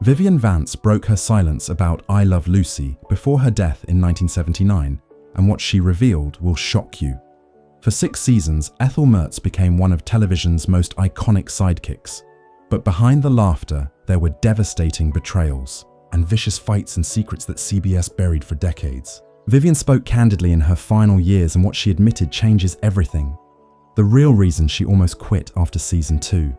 Vivian Vance broke her silence about I Love Lucy before her death in 1979, and what she revealed will shock you. For 6 seasons, Ethel Mertz became one of television's most iconic sidekicks. But behind the laughter, there were devastating betrayals and vicious fights and secrets that CBS buried for decades. Vivian spoke candidly in her final years, and what she admitted changes everything. The real reason she almost quit after season 2.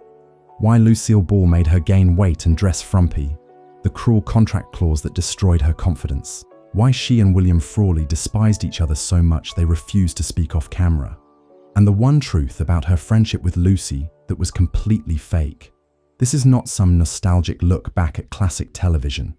Why Lucille Ball made her gain weight and dress frumpy. The cruel contract clause that destroyed her confidence. Why she and William Frawley despised each other so much they refused to speak off camera. And the one truth about her friendship with Lucy that was completely fake. This is not some nostalgic look back at classic television.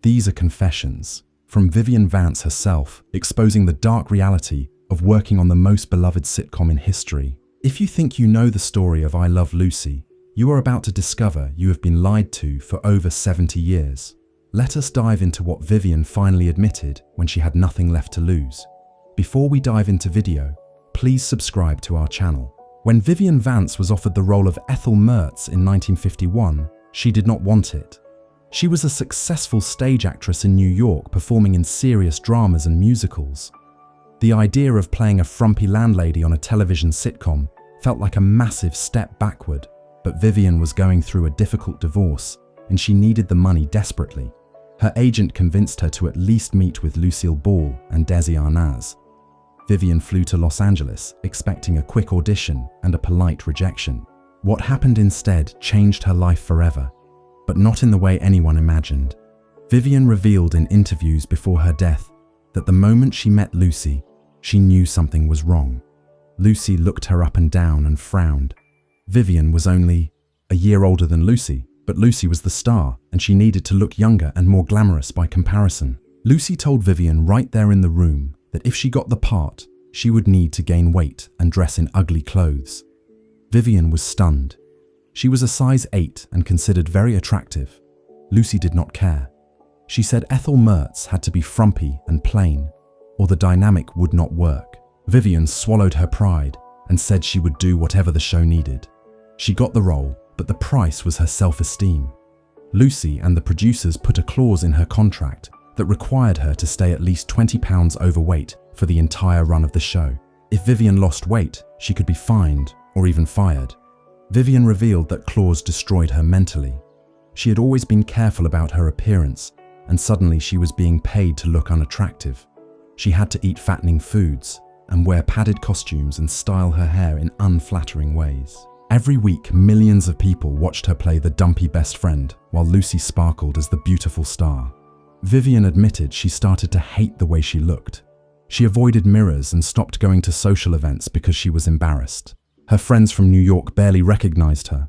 These are confessions from Vivian Vance herself, exposing the dark reality of working on the most beloved sitcom in history. If you think you know the story of I Love Lucy, you are about to discover you have been lied to for over 70 years. Let us dive into what Vivian finally admitted when she had nothing left to lose. Before we dive into video, please subscribe to our channel. When Vivian Vance was offered the role of Ethel Mertz in 1951, she did not want it. She was a successful stage actress in New York, performing in serious dramas and musicals. The idea of playing a frumpy landlady on a television sitcom felt like a massive step backward, but Vivian was going through a difficult divorce and she needed the money desperately. Her agent convinced her to at least meet with Lucille Ball and Desi Arnaz. Vivian flew to Los Angeles, expecting a quick audition and a polite rejection. What happened instead changed her life forever, but not in the way anyone imagined. Vivian revealed in interviews before her death that the moment she met Lucy, she knew something was wrong. Lucy looked her up and down and frowned. Vivian was only a year older than Lucy, but Lucy was the star, and she needed to look younger and more glamorous by comparison. Lucy told Vivian right there in the room that if she got the part, she would need to gain weight and dress in ugly clothes. Vivian was stunned. She was a size 8 and considered very attractive. Lucy did not care. She said Ethel Mertz had to be frumpy and plain, or the dynamic would not work. Vivian swallowed her pride and said she would do whatever the show needed. She got the role, but the price was her self-esteem. Lucy and the producers put a clause in her contract that required her to stay at least 20 pounds overweight for the entire run of the show. If Vivian lost weight, she could be fined or even fired. Vivian revealed that clause destroyed her mentally. She had always been careful about her appearance, and suddenly she was being paid to look unattractive. She had to eat fattening foods and wear padded costumes and style her hair in unflattering ways. Every week, millions of people watched her play the dumpy best friend, while Lucy sparkled as the beautiful star. Vivian admitted she started to hate the way she looked. She avoided mirrors and stopped going to social events because she was embarrassed. Her friends from New York barely recognized her.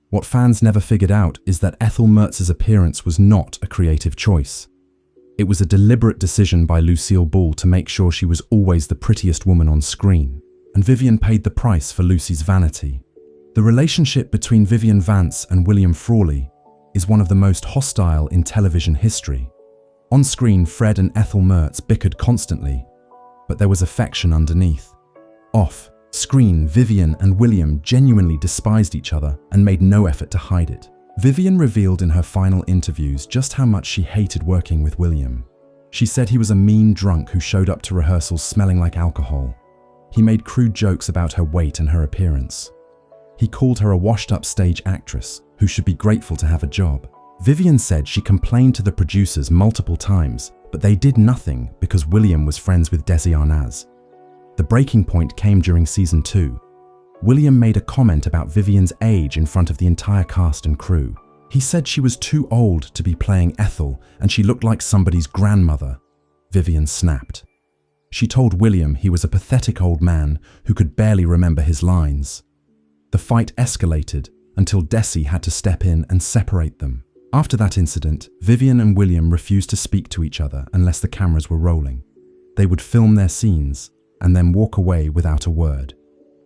What fans never figured out is that Ethel Mertz's appearance was not a creative choice. It was a deliberate decision by Lucille Ball to make sure she was always the prettiest woman on screen, and Vivian paid the price for Lucy's vanity. The relationship between Vivian Vance and William Frawley is one of the most hostile in television history. On screen, Fred and Ethel Mertz bickered constantly, but there was affection underneath. Off screen, Vivian and William genuinely despised each other and made no effort to hide it. Vivian revealed in her final interviews just how much she hated working with William. She said he was a mean drunk who showed up to rehearsals smelling like alcohol. He made crude jokes about her weight and her appearance. He called her a washed-up stage actress who should be grateful to have a job. Vivian said she complained to the producers multiple times, but they did nothing because William was friends with Desi Arnaz. The breaking point came during season 2. William made a comment about Vivian's age in front of the entire cast and crew. He said she was too old to be playing Ethel and she looked like somebody's grandmother. Vivian snapped. She told William he was a pathetic old man who could barely remember his lines. The fight escalated until Desi had to step in and separate them. After that incident, Vivian and William refused to speak to each other unless the cameras were rolling. They would film their scenes and then walk away without a word.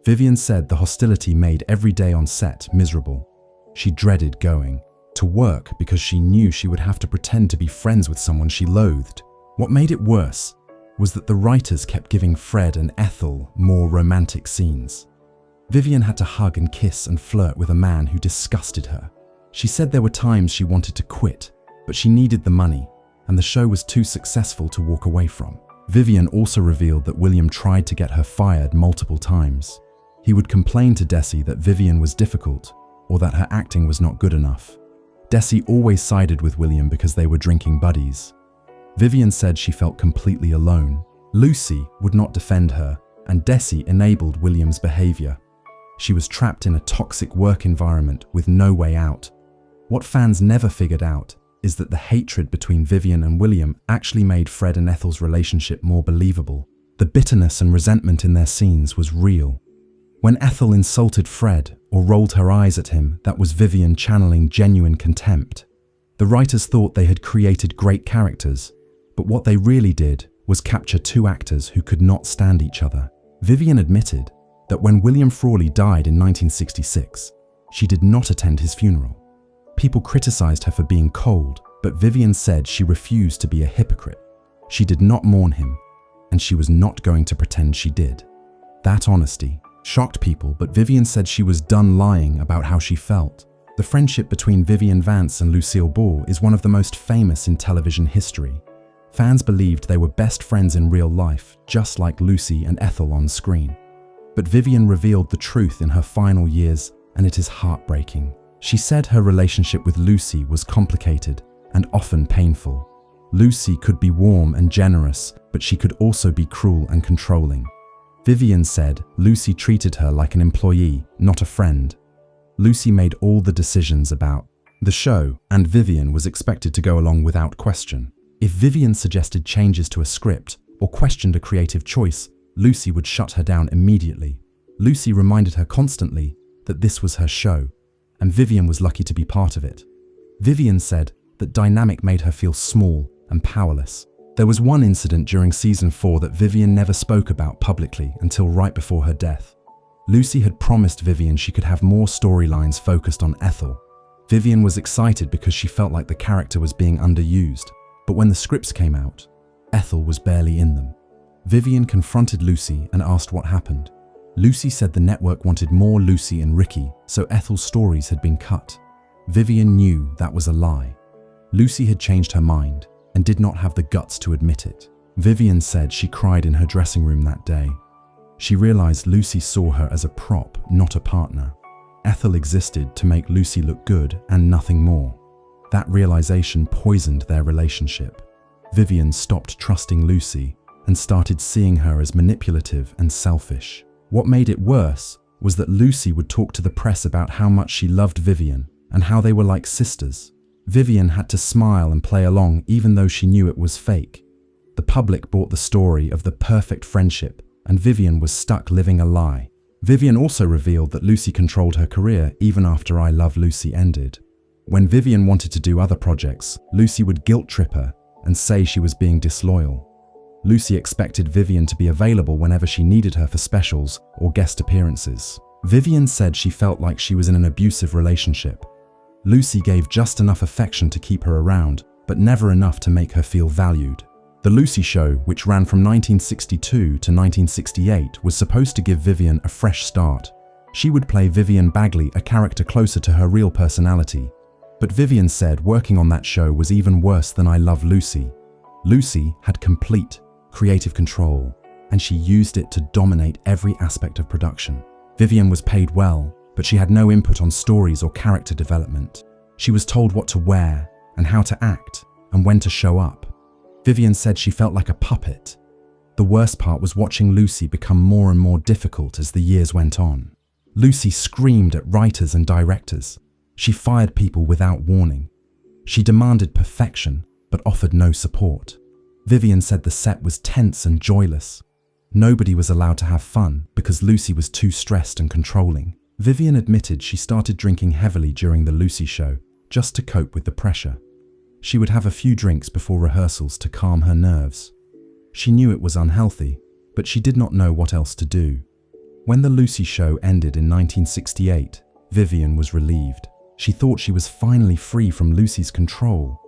Vivian said the hostility made every day on set miserable. She dreaded going to work because she knew she would have to pretend to be friends with someone she loathed. What made it worse was that the writers kept giving Fred and Ethel more romantic scenes. Vivian had to hug and kiss and flirt with a man who disgusted her. She said there were times she wanted to quit, but she needed the money, and the show was too successful to walk away from. Vivian also revealed that William tried to get her fired multiple times. He would complain to Desi that Vivian was difficult, or that her acting was not good enough. Desi always sided with William because they were drinking buddies. Vivian said she felt completely alone. Lucy would not defend her, and Desi enabled William's behavior. She was trapped in a toxic work environment with no way out. What fans never figured out is that the hatred between Vivian and William actually made Fred and Ethel's relationship more believable. The bitterness and resentment in their scenes was real. When Ethel insulted Fred or rolled her eyes at him, that was Vivian channeling genuine contempt. The writers thought they had created great characters, but what they really did was capture two actors who could not stand each other. Vivian admitted that when William Frawley died in 1966, she did not attend his funeral. People criticized her for being cold, but Vivian said she refused to be a hypocrite. She did not mourn him, and she was not going to pretend she did. That honesty shocked people, but Vivian said she was done lying about how she felt. The friendship between Vivian Vance and Lucille Ball is one of the most famous in television history. Fans believed they were best friends in real life, just like Lucy and Ethel on screen. But Vivian revealed the truth in her final years, and it is heartbreaking. She said her relationship with Lucy was complicated and often painful. Lucy could be warm and generous, but she could also be cruel and controlling. Vivian said Lucy treated her like an employee, not a friend. Lucy made all the decisions about the show, and Vivian was expected to go along without question. If Vivian suggested changes to a script or questioned a creative choice, Lucy would shut her down immediately. Lucy reminded her constantly that this was her show, and Vivian was lucky to be part of it. Vivian said that dynamic made her feel small and powerless. There was one incident during season 4 that Vivian never spoke about publicly until right before her death. Lucy had promised Vivian she could have more storylines focused on Ethel. Vivian was excited because she felt like the character was being underused, but when the scripts came out, Ethel was barely in them. Vivian confronted Lucy and asked what happened. Lucy said the network wanted more Lucy and Ricky, so Ethel's stories had been cut. Vivian knew that was a lie. Lucy had changed her mind and did not have the guts to admit it. Vivian said she cried in her dressing room that day. She realized Lucy saw her as a prop, not a partner. Ethel existed to make Lucy look good and nothing more. That realization poisoned their relationship. Vivian stopped trusting Lucy and started seeing her as manipulative and selfish. What made it worse was that Lucy would talk to the press about how much she loved Vivian and how they were like sisters. Vivian had to smile and play along even though she knew it was fake. The public bought the story of the perfect friendship, and Vivian was stuck living a lie. Vivian also revealed that Lucy controlled her career even after I Love Lucy ended. When Vivian wanted to do other projects, Lucy would guilt-trip her and say she was being disloyal. Lucy expected Vivian to be available whenever she needed her for specials or guest appearances. Vivian said she felt like she was in an abusive relationship. Lucy gave just enough affection to keep her around, but never enough to make her feel valued. The Lucy Show, which ran from 1962 to 1968, was supposed to give Vivian a fresh start. She would play Vivian Bagley, a character closer to her real personality. But Vivian said working on that show was even worse than I Love Lucy. Lucy had complete creative control, and she used it to dominate every aspect of production. Vivian was paid well, but she had no input on stories or character development. She was told what to wear and how to act and when to show up. Vivian said she felt like a puppet. The worst part was watching Lucy become more and more difficult as the years went on. Lucy screamed at writers and directors. She fired people without warning. She demanded perfection, but offered no support. Vivian said the set was tense and joyless. Nobody was allowed to have fun because Lucy was too stressed and controlling. Vivian admitted she started drinking heavily during the Lucy Show just to cope with the pressure. She would have a few drinks before rehearsals to calm her nerves. She knew it was unhealthy, but she did not know what else to do. When the Lucy Show ended in 1968, Vivian was relieved. She thought she was finally free from Lucy's control.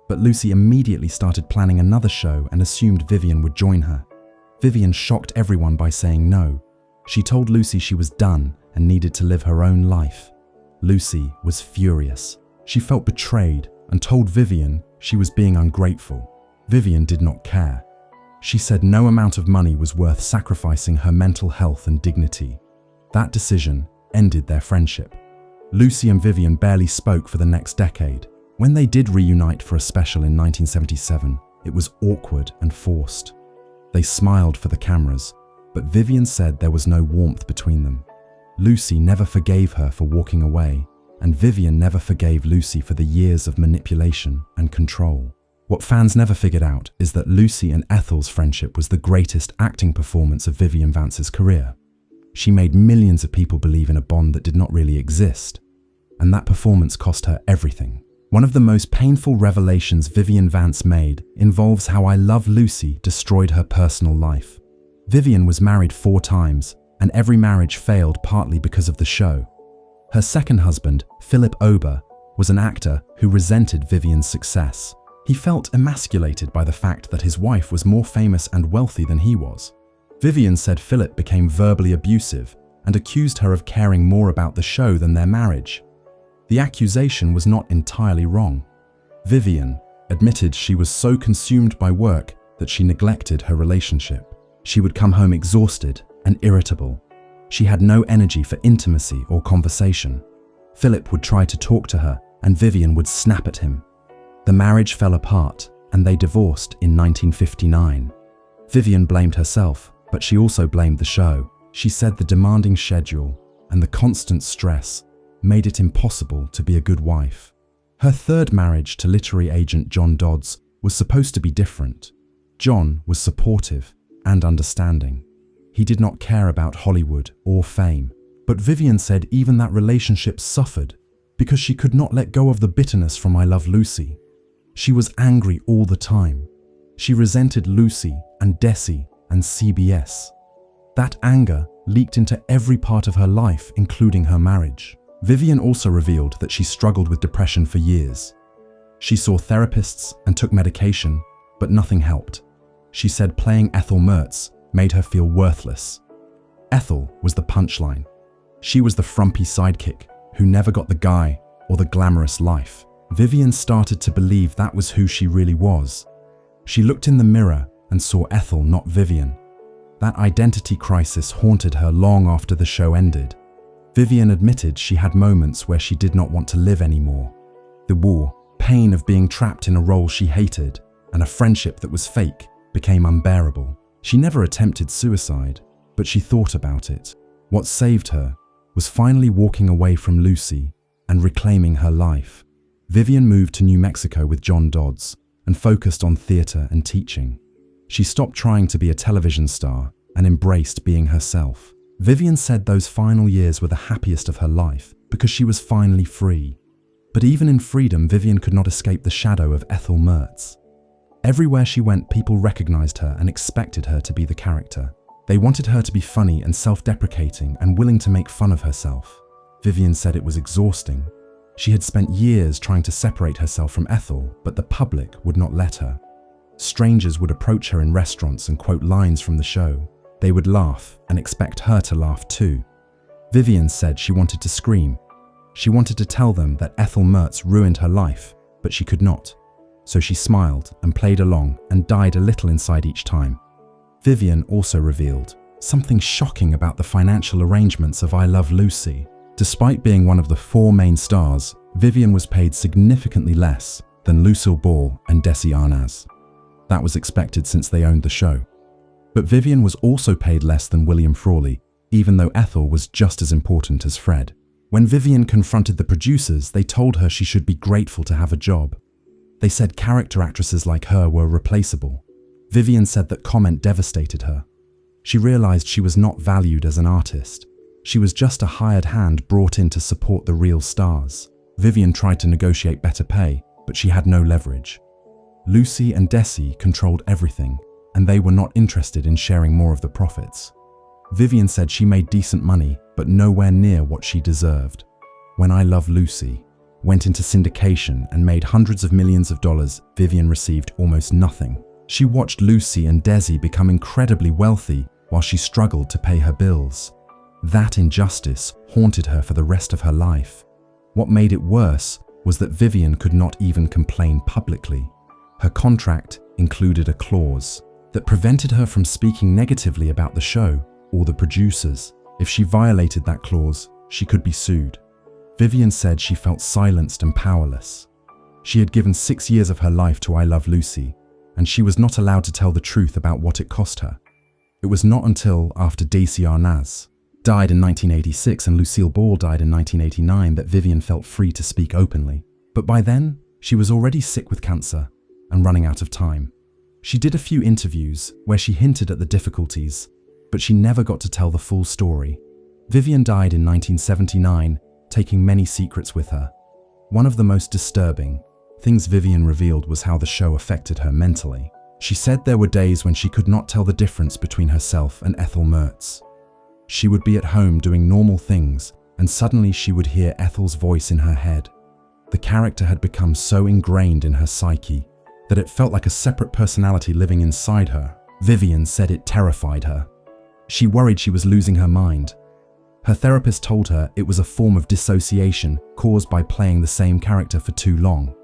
But Lucy immediately started planning another show and assumed Vivian would join her. Vivian shocked everyone by saying no. She told Lucy she was done and needed to live her own life. Lucy was furious. She felt betrayed and told Vivian She was being ungrateful. Vivian did not care. She said no amount of money was worth sacrificing her mental health and dignity. That decision ended their friendship. Lucy and Vivian barely spoke for the next decade. When they did reunite for a special in 1977, it was awkward and forced. They smiled for the cameras, but Vivian said there was no warmth between them. Lucy never forgave her for walking away, and Vivian never forgave Lucy for the years of manipulation and control. What fans never figured out is that Lucy and Ethel's friendship was the greatest acting performance of Vivian Vance's career. She made millions of people believe in a bond that did not really exist, and that performance cost her everything. One of the most painful revelations Vivian Vance made involves how I Love Lucy destroyed her personal life. Vivian was married 4 times, and every marriage failed partly because of the show. Her second husband, Philip Ober, was an actor who resented Vivian's success. He felt emasculated by the fact that his wife was more famous and wealthy than he was. Vivian said Philip became verbally abusive and accused her of caring more about the show than their marriage. The accusation was not entirely wrong. Vivian admitted she was so consumed by work that she neglected her relationship. She would come home exhausted and irritable. She had no energy for intimacy or conversation. Philip would try to talk to her, and Vivian would snap at him. The marriage fell apart, and they divorced in 1959. Vivian blamed herself, but she also blamed the show. She said the demanding schedule and the constant stress made it impossible to be a good wife. Her third marriage to literary agent John Dodds was supposed to be different. John was supportive and understanding. He did not care about Hollywood or fame, but Vivian said even that relationship suffered because she could not let go of the bitterness from I Love Lucy. She was angry all the time. She resented Lucy and Desi and CBS. That anger leaked into every part of her life, including her marriage. Vivian also revealed that she struggled with depression for years. She saw therapists and took medication, but nothing helped. She said playing Ethel Mertz made her feel worthless. Ethel was the punchline. She was the frumpy sidekick who never got the guy or the glamorous life. Vivian started to believe that was who she really was. She looked in the mirror and saw Ethel, not Vivian. That identity crisis haunted her long after the show ended. Vivian admitted she had moments where she did not want to live anymore. The war, pain of being trapped in a role she hated, and a friendship that was fake became unbearable. She never attempted suicide, but she thought about it. What saved her was finally walking away from Lucy and reclaiming her life. Vivian moved to New Mexico with John Dodds and focused on theater and teaching. She stopped trying to be a television star and embraced being herself. Vivian said those final years were the happiest of her life because she was finally free. But even in freedom, Vivian could not escape the shadow of Ethel Mertz. Everywhere she went, people recognized her and expected her to be the character. They wanted her to be funny and self-deprecating and willing to make fun of herself. Vivian said it was exhausting. She had spent years trying to separate herself from Ethel, but the public would not let her. Strangers would approach her in restaurants and quote lines from the show. They would laugh and expect her to laugh too. Vivian said she wanted to scream. She wanted to tell them that Ethel Mertz ruined her life, but she could not. So she smiled and played along and died a little inside each time. Vivian also revealed something shocking about the financial arrangements of I Love Lucy. Despite being one of the 4 main stars, Vivian was paid significantly less than Lucille Ball and Desi Arnaz. That was expected since they owned the show. But Vivian was also paid less than William Frawley, even though Ethel was just as important as Fred. When Vivian confronted the producers, they told her she should be grateful to have a job. They said character actresses like her were replaceable. Vivian said that comment devastated her. She realized she was not valued as an artist. She was just a hired hand brought in to support the real stars. Vivian tried to negotiate better pay, but she had no leverage. Lucy and Desi controlled everything, and they were not interested in sharing more of the profits. Vivian said she made decent money, but nowhere near what she deserved. When I Love Lucy went into syndication and made hundreds of millions of dollars, Vivian received almost nothing. She watched Lucy and Desi become incredibly wealthy while she struggled to pay her bills. That injustice haunted her for the rest of her life. What made it worse was that Vivian could not even complain publicly. Her contract included a clause that prevented her from speaking negatively about the show or the producers. If she violated that clause, she could be sued. Vivian said she felt silenced and powerless. She had given 6 years of her life to I Love Lucy, and she was not allowed to tell the truth about what it cost her. It was not until after Scandinavianz died in 1986 and Lucille Ball died in 1989 that Vivian felt free to speak openly. But by then, she was already sick with cancer and running out of time. She did a few interviews where she hinted at the difficulties, but she never got to tell the full story. Vivian died in 1979, taking many secrets with her. One of the most disturbing things Vivian revealed was how the show affected her mentally. She said there were days when she could not tell the difference between herself and Ethel Mertz. She would be at home doing normal things, and suddenly she would hear Ethel's voice in her head. The character had become so ingrained in her psyche that it felt like a separate personality living inside her. Vivian said it terrified her. She worried she was losing her mind. Her therapist told her it was a form of dissociation caused by playing the same character for too long.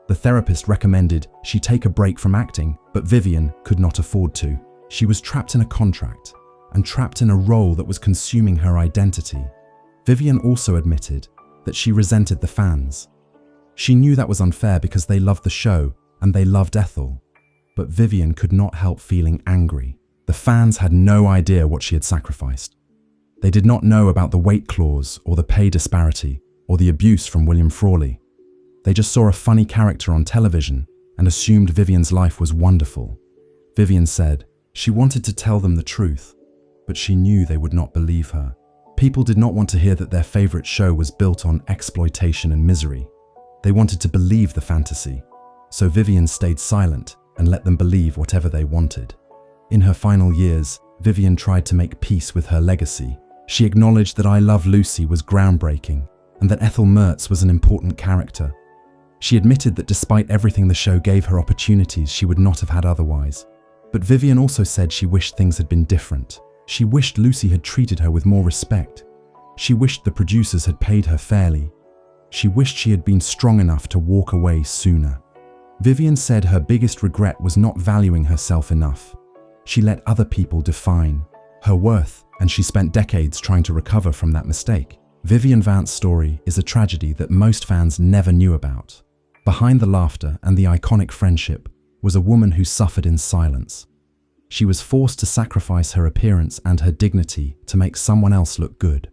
The therapist recommended she take a break from acting, but Vivian could not afford to. She was trapped in a contract and trapped in a role that was consuming her identity. Vivian also admitted that she resented the fans. She knew that was unfair because they loved the show and they loved Ethel. But Vivian could not help feeling angry. The fans had no idea what she had sacrificed. They did not know about the weight clause or the pay disparity or the abuse from William Frawley. They just saw a funny character on television and assumed Vivian's life was wonderful. Vivian said she wanted to tell them the truth, but she knew they would not believe her. People did not want to hear that their favorite show was built on exploitation and misery. They wanted to believe the fantasy. So Vivian stayed silent and let them believe whatever they wanted. In her final years, Vivian tried to make peace with her legacy. She acknowledged that I Love Lucy was groundbreaking and that Ethel Mertz was an important character. She admitted that despite everything the show gave her opportunities she would not have had otherwise. But Vivian also said she wished things had been different. She wished Lucy had treated her with more respect. She wished the producers had paid her fairly. She wished she had been strong enough to walk away sooner. Vivian said her biggest regret was not valuing herself enough. She let other people define her worth, and she spent decades trying to recover from that mistake. Vivian Vance's story is a tragedy that most fans never knew about. Behind the laughter and the iconic friendship was a woman who suffered in silence. She was forced to sacrifice her appearance and her dignity to make someone else look good.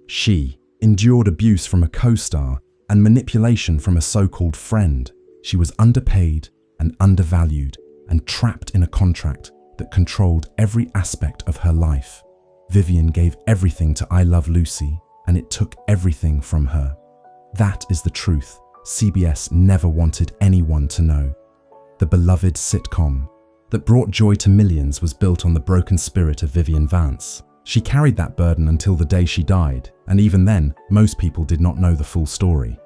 She endured abuse from a co-star and manipulation from a so-called friend. She was underpaid and undervalued and trapped in a contract that controlled every aspect of her life. Vivian gave everything to I Love Lucy, and it took everything from her. That is the truth CBS never wanted anyone to know. The beloved sitcom that brought joy to millions was built on the broken spirit of Vivian Vance. She carried that burden until the day she died, and even then, most people did not know the full story.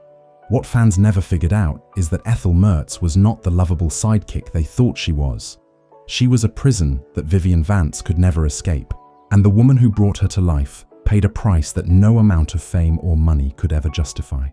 What fans never figured out is that Ethel Mertz was not the lovable sidekick they thought she was. She was a prison that Vivian Vance could never escape, and the woman who brought her to life paid a price that no amount of fame or money could ever justify.